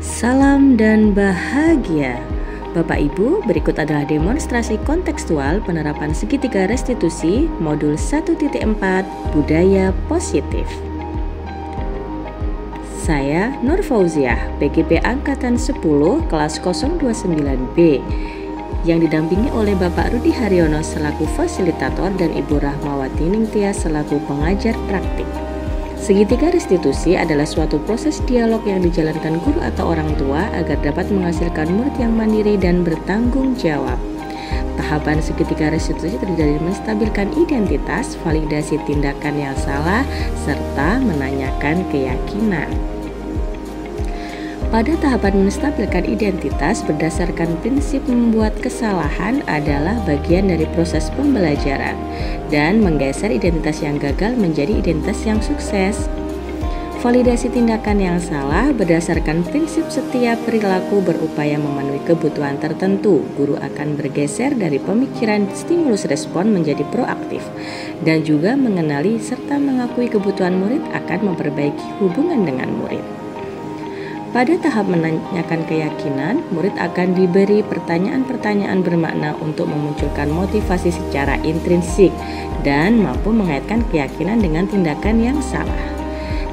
Salam dan bahagia. Bapak Ibu, berikut adalah demonstrasi kontekstual penerapan segitiga restitusi modul 1.4 Budaya Positif. Saya Nur Fauziah, PGP Angkatan 10 kelas 029B, yang didampingi oleh Bapak Rudi Haryono selaku fasilitator dan Ibu Rahmawati Ningtyas selaku pengajar praktik. Segitiga restitusi adalah suatu proses dialog yang dijalankan guru atau orang tua agar dapat menghasilkan murid yang mandiri dan bertanggung jawab. Tahapan segitiga restitusi terdiri dari menstabilkan identitas, validasi tindakan yang salah, serta menanyakan keyakinan. Pada tahapan menstabilkan identitas berdasarkan prinsip membuat kesalahan adalah bagian dari proses pembelajaran dan menggeser identitas yang gagal menjadi identitas yang sukses. Validasi tindakan yang salah berdasarkan prinsip setiap perilaku berupaya memenuhi kebutuhan tertentu. Guru akan bergeser dari pemikiran stimulus respon menjadi proaktif dan juga mengenali serta mengakui kebutuhan murid akan memperbaiki hubungan dengan murid. Pada tahap menanyakan keyakinan, murid akan diberi pertanyaan-pertanyaan bermakna untuk memunculkan motivasi secara intrinsik dan mampu mengaitkan keyakinan dengan tindakan yang salah.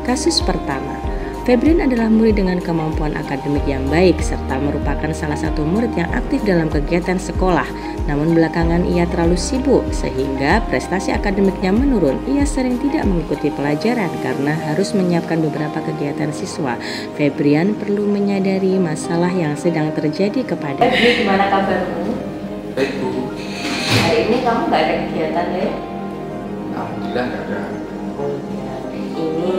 Kasus pertama, Febrian adalah murid dengan kemampuan akademik yang baik serta merupakan salah satu murid yang aktif dalam kegiatan sekolah. Namun belakangan ia terlalu sibuk sehingga prestasi akademiknya menurun. Ia sering tidak mengikuti pelajaran karena harus menyiapkan beberapa kegiatan siswa. Febrian perlu menyadari masalah yang sedang terjadi kepada. Febri, gimana kabarmu? Baik Bu. Hari ini kamu nggak ada kegiatan ya? Alhamdulillah nggak ada. Ini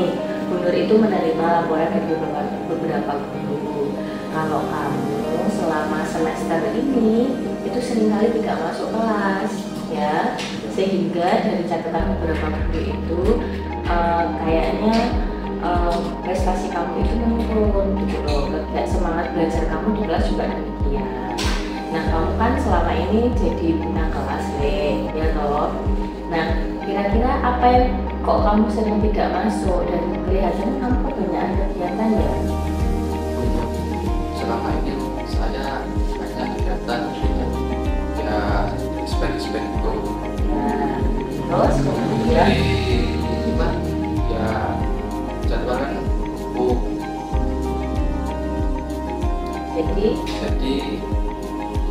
Bu Nur itu menerima laporan dari beberapa guru. Kalau kamu selama semester ini itu seringkali tidak masuk kelas, ya, sehingga dari catatan beberapa guru itu kayaknya prestasi kamu itu menurun, gitu loh. Semangat belajar kamu di kelas juga demikian. Nah, kamu kan selama ini jadi bintang kelas, ya toh. Nah, kira-kira apa yang kok kamu sering tidak masuk dan kelihatannya kamu kebanyakan kegiatan ya? Selama ini saya banyak kegiatan ya spek itu. Ya, terus kemudian Jadi gimana? Ya jadwalnya Bu. jadi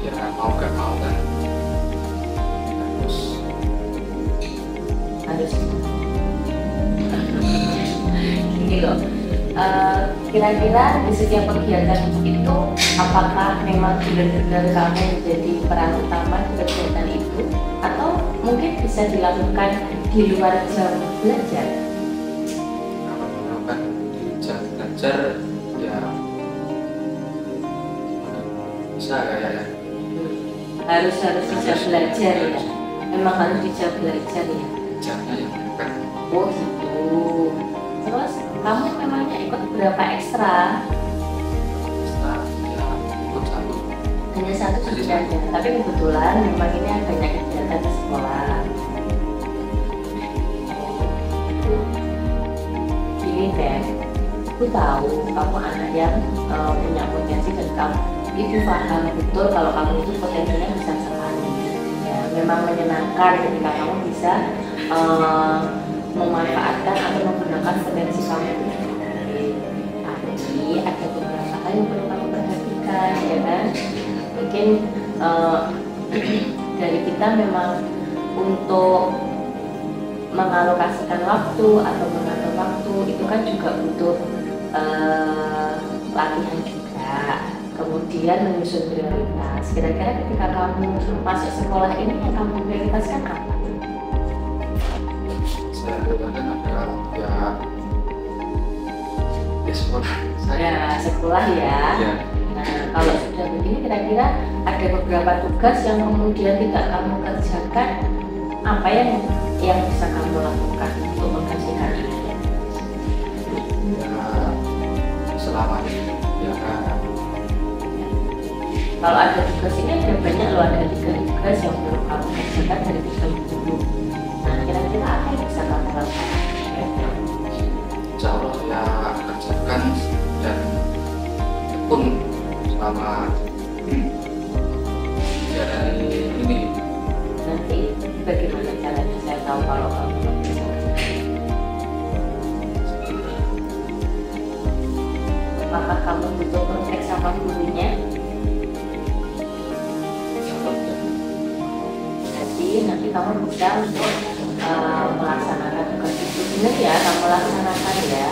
ya mau gak mau kan harus gini loh. Kira-kira di setiap kegiatan itu apakah memang benar-benar kamu menjadi peran utama di kegiatan itu atau mungkin bisa dilakukan di luar jam belajar? kalau melakukan di jam belajar ya bisa kayaknya. Harus di jam belajar ya. Memang harus di jam belajar ya. Jamnya yang bukan. Oh gitu. Terus kamu memangnya ikut berapa ekstra? Bisa ya ikut satu. Hanya satu saja. Tapi kebetulan memang ini banyak kegiatan di sekolah. Gini Ben, aku tahu kamu anak yang punya potensi dan kamu itu paham betul kalau kamu itu potensinya besar sekali. Ya, memang menyenangkan ketika kamu bisa memanfaatkan atau menggunakan potensi kamu itu. Tapi ada beberapa hal yang perlu kamu perhatikan, ya kan? Mungkin dari kita memang untuk mengalokasikan waktu atau mengatur waktu itu kan juga butuh latihan juga. Kemudian menyusun prioritas. Kira-kira ketika kamu masuk sekolah ini yang kamu prioritaskan apa? Saya prioritaskan adalah ya sekolah saya. Ya, sekolah ya. Ya. Nah, kalau sudah begini kira-kira ada beberapa tugas yang kemudian tidak kamu kerjakan, apa yang bisa kamu lakukan untuk menghasilkan itu? Ya selama ini ya kan. Kalau ada tugas ini ada banyak loh, ada 3 tugas yang perlu kamu kerjakan dari 3 guru. Nah, kira-kira apa yang bisa kamu lakukan? Insya Allah ya kerjakan dan pun selama 3 hari ini. Nanti bagaimana caranya saya tahu kalau kamu nggak bisa? Apakah kamu butuh kontak sama gurunya? Jadi nanti kamu bisa untuk melaksanakan tugas itu. Benar ya, kamu laksanakan ya.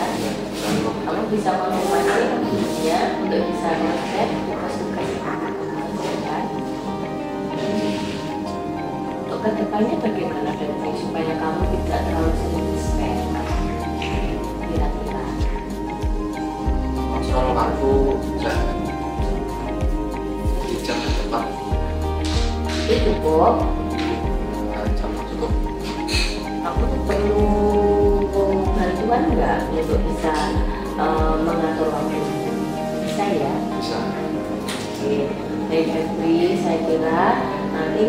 Kamu bisa konfirmasi gurunya untuk bisa mengecek tugas-tugas yang kamu lakukan. Untuk kedepannya bagaimana Febri supaya kamu tidak terlalu sering distract? Kira-kira Kontrol kartu di jam tepat. itu cukup. Jam cukup. Kamu perlu bantuan nggak untuk bisa mengatur waktu? Bisa ya? Bisa. Oke. Baik Febri, saya kira nanti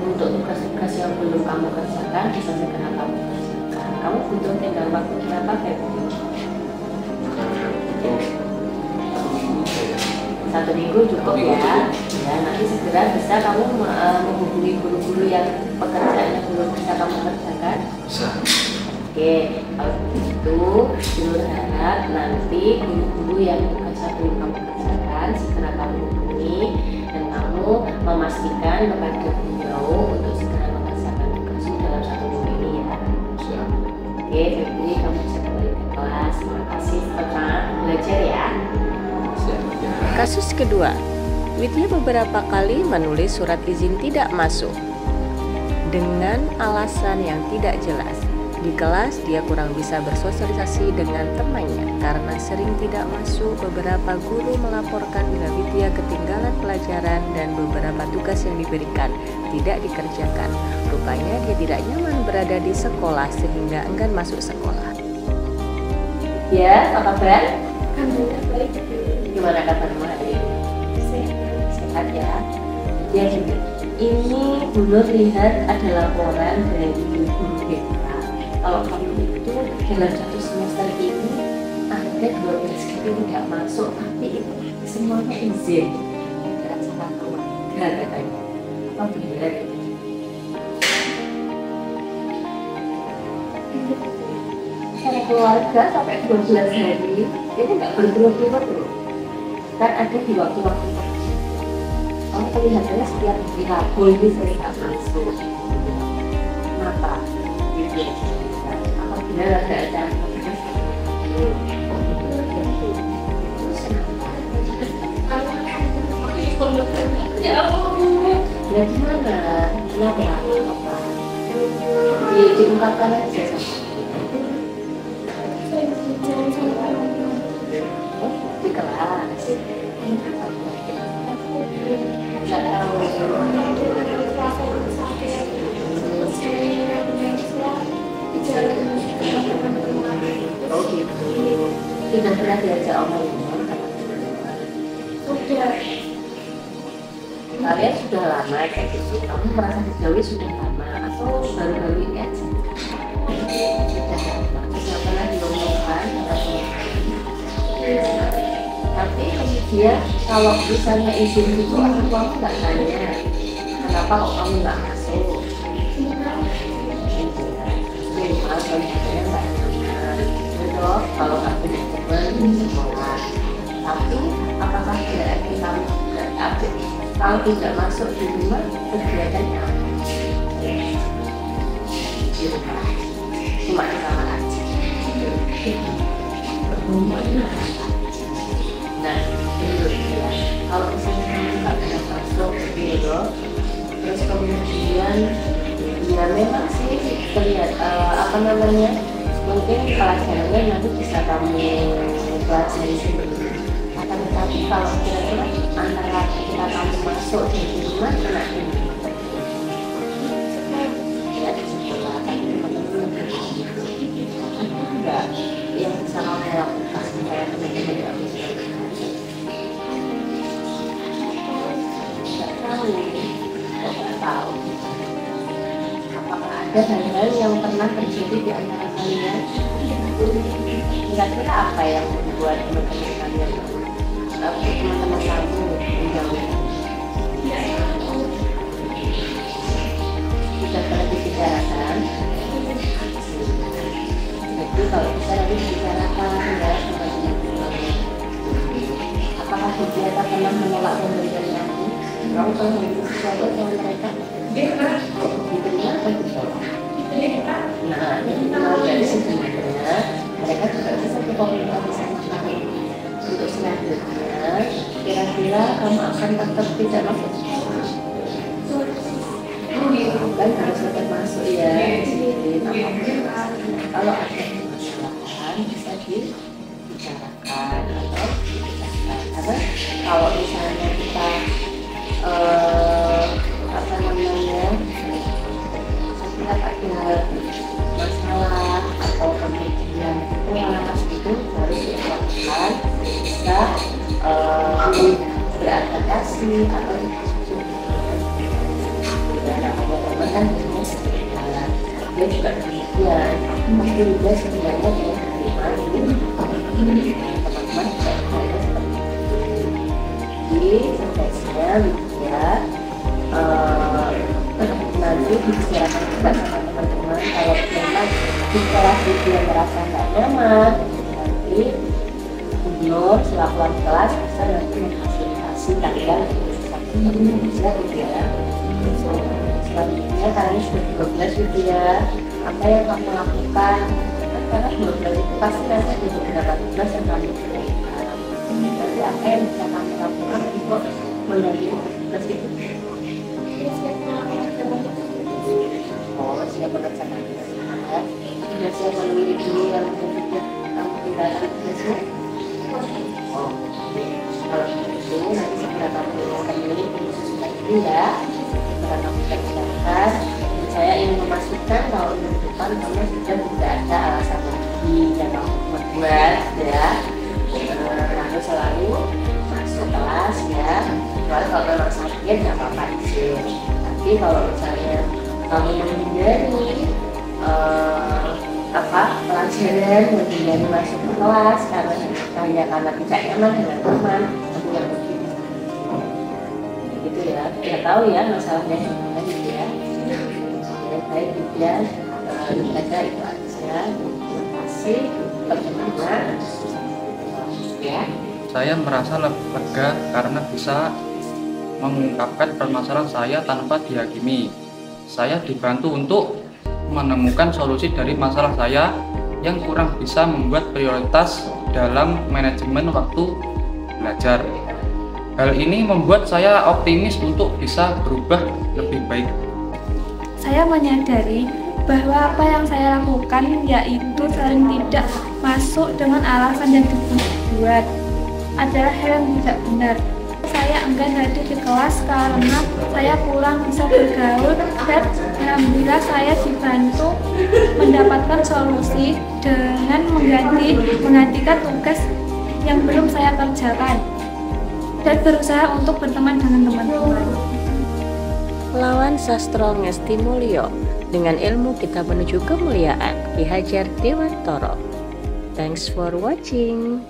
untuk tugas-tugas yang belum kamu kerjakan bisa segera kamu kerjakan. Kamu butuh tinggal waktu berapa Febri? Satu minggu cukup ya. Ya, nanti segera bisa kamu menghubungi guru-guru yang pekerjaannya belum bisa kamu kerjakan. Bisa. Oke, kalau begitu, Nur harap nanti guru-guru yang tugasnya belum kamu kerjakan segera kamu hubungi dan kamu memastikan kepada beliau untuk segera mengerjakan tugasmu dalam 1 minggu ini ya. Bisa. Oke, Febri, kamu bisa kembali ke kelas. Terima kasih telah belajar ya. Siap. Ya. Kasus kedua, Widya beberapa kali menulis surat izin tidak masuk dengan alasan yang tidak jelas. Di kelas, dia kurang bisa bersosialisasi dengan temannya karena sering tidak masuk. Beberapa guru melaporkan bila Widya ketinggalan pelajaran dan beberapa tugas yang diberikan tidak dikerjakan. Rupanya dia tidak nyaman berada di sekolah sehingga enggan masuk sekolah. Ya, apa kabar? Alhamdulillah baik. Gimana kabarmu hari ini? Sehat ya? Ya, jadi ini Bu Nur lihat ada laporan dari guru BK. Kalau kamu itu dalam 1 semester ini ada 12 kali tidak masuk, tapi itu semuanya izin. Tidak salah keluarga katanya. Apa benar? Secara keluarga sampai 12 hari itu nggak berturut-turut loh. Kan ada di waktu-waktu tertentu. Kamu kelihatannya setiap hari Rabu ini sering nggak masuk. Kenapa? Gitu. Apa benar ada acara? Ya gimana? Kenapa? Apa? Diungkapkan aja. Di kelas. Nggak tahu. Oh gitu. Tidak pernah diajak omong. Sudah. Kalian sudah lama kayak gitu. Kamu merasa dijauhi sudah lama atau baru-baru ini aja? Sudah lama. Tidak pernah diomongkan. Tapi kemudian kalau misalnya izin itu orang tuamu nggak tanya kenapa kok kamu nggak masuk. Maaf kalau saya nggak nyaman. Betul, kalau nggak punya teman di sekolah. Tapi apakah berarti kamu nggak update? Kalau tidak masuk di rumah, kegiatannya apa? Di rumah, cuma di kamar aja. Nah, menurut dia, kalau misalnya kamu nggak pernah masuk gitu, terus kemudian ya memang sih terlihat mungkin pelajarannya nanti bisa kamu pelajari sendiri. Akan tetapi kalau kira-kira antara ketika kamu masuk di rumah kena ini, ya di sekolah kan teman-teman enggak yang bisa kamu lakukan supaya teman-teman nggak bisa. Nggak tahu. Apakah ada hal-hal yang pernah terjadi di antara kalian? Kira-kira apa yang membuat teman-teman kalian pernah menolak pemberian kamu? Kamu pernah memberi sesuatu sama mereka? Diterima atau ditolak? Nah, dari sebenarnya mereka juga bisa berkomunikasi sama kamu. Untuk selanjutnya, kira-kira kamu akan tetap tidak masuk sekolah? Kan harus tetap masuk ya. Jadi kalau ada permasalahan bisa dibicarakan atau dibicarakan. Karena kalau misalnya kita apa namanya, setiap ada masalah atau kemudian kelas itu harus dilakukan, bisa beradaptasi atau teman-teman kan biasanya sedikit jalan. Dia juga demikian, tapi juga sebenarnya dia terima ini teman-teman juga ada seperti itu. Jadi sebaiknya dia nanti dibicarakan juga sama teman-teman. Kalau memang di kelas dia merasa nggak nyaman, nanti junior selaku wali kelas bisa nanti memfasilitasi kalian bisa ya. Selanjutnya kalian sudah 12 gitu ya, apa yang kamu lakukan? Karena 12 itu pasti nanti ada beberapa tugas yang kamu lakukan. Nanti apa yang bisa kamu lakukan untuk mengganti tugas itu? Oh, siap mengerjakan tugasnya. Sudah siap menulis dulu yang sudah kamu tinggalkan tugasnya? Oh, kalau begitu nanti segera kamu akan menulis itu ya. Karena kamu kerjakan, saya ingin memastikan bahwa minggu depan kamu sudah tidak ada alasan lagi yang kamu membuat ya. Lalu selalu masuk kelas ya. Kecuali kalau memang sakit nggak apa-apa izin. Tapi kalau misalnya kamu menghindari pelajaran, menghindari masuk ke kelas karena tidak nyaman dengan teman, kamu yang begini gitu ya. Tidak tahu ya masalahnya gimana gitu ya. Baik ya, ada itu aja. Terima kasih pertemuan ya. Saya merasa lebih lega karena bisa mengungkapkan permasalahan saya tanpa dihakimi. Saya dibantu untuk menemukan solusi dari masalah saya yang kurang bisa membuat prioritas dalam manajemen waktu belajar. Hal ini membuat saya optimis untuk bisa berubah lebih baik. Saya menyadari bahwa apa yang saya lakukan yaitu sering tidak masuk dengan alasan yang dibuat adalah hal yang tidak benar. Saya enggan hadir di kelas karena saya kurang bisa bergaul dan alhamdulillah saya dibantu mendapatkan solusi dengan menggantikan tugas yang belum saya kerjakan dan berusaha untuk berteman dengan teman-teman. Lawan Sastro Ngesti Mulyo, dengan ilmu kita menuju kemuliaan. Ki Hajar Dewantoro. Thanks for watching.